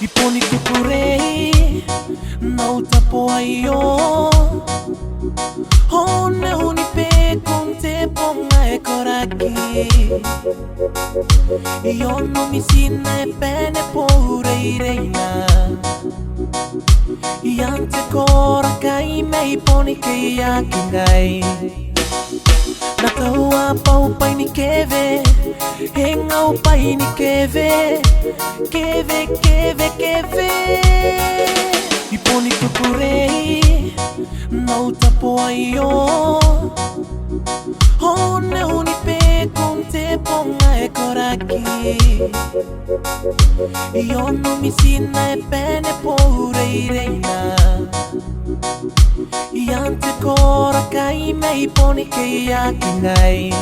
Iponi kukurei na utapoayo Hone hunipe kunte ponga e koraki Iono misina e pene pure reina Iante koraka ime iponi ke yakingai Nataua paupai ni keve Henga upai ni keve Keve, keve, keve Iponi kukurei na utapoayo Hone hunipe kunte ponga e koraki Iono misina e pene pure reina Iante koraka ime iponi ke yakingai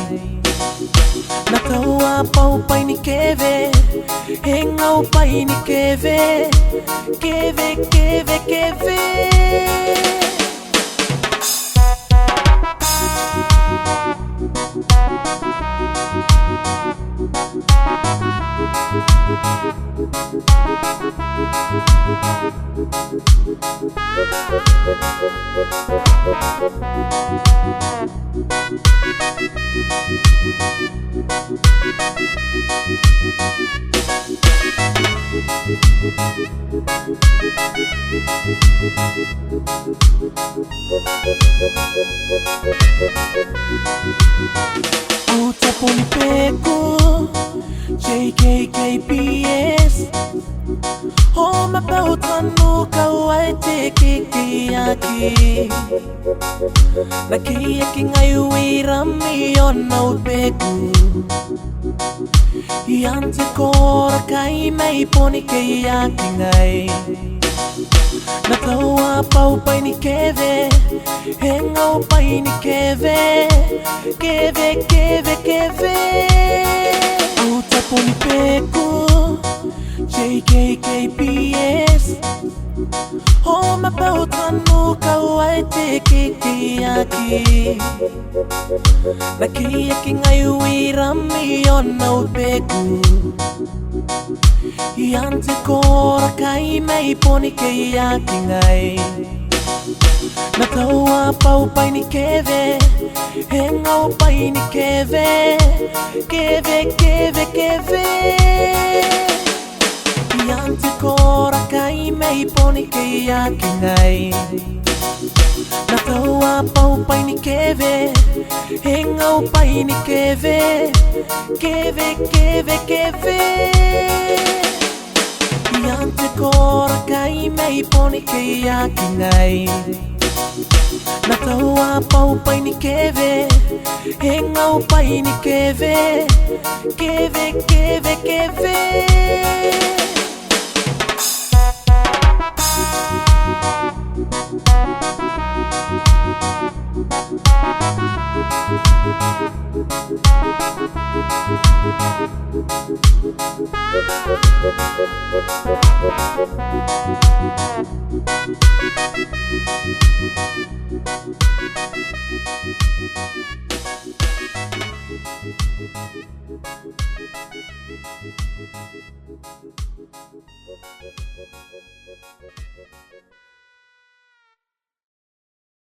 Nataua paupai ni keve Henga upai ni keve Keve, keve, keve Utaponi peko JKKPS Homa pautanu kawaite kikiyaki Nakiyaki ngayuira miyona upeku Yante koraka ime iponi kiyaki ngai Nataua paupai ni keve Henga upai ni keve Keve, keve, keve Utaponi peko JKKPS Homa pautanu kawaite kikiyaki Nakiyaki ngayuira miyona upeku Yante koraka ime iponi kiyaki ngai Nataua paupai ni keve Henga upai ni keve Keve, keve, keve Yante koraka ime iponi kiyaki ngai Nataua paupai ni keve Henga upai ni keve Keve, keve, keve Yante koraka ime iponi kiyaki ngai Nataua paupai ni keve Henga upai ni keve Keve, keve, keve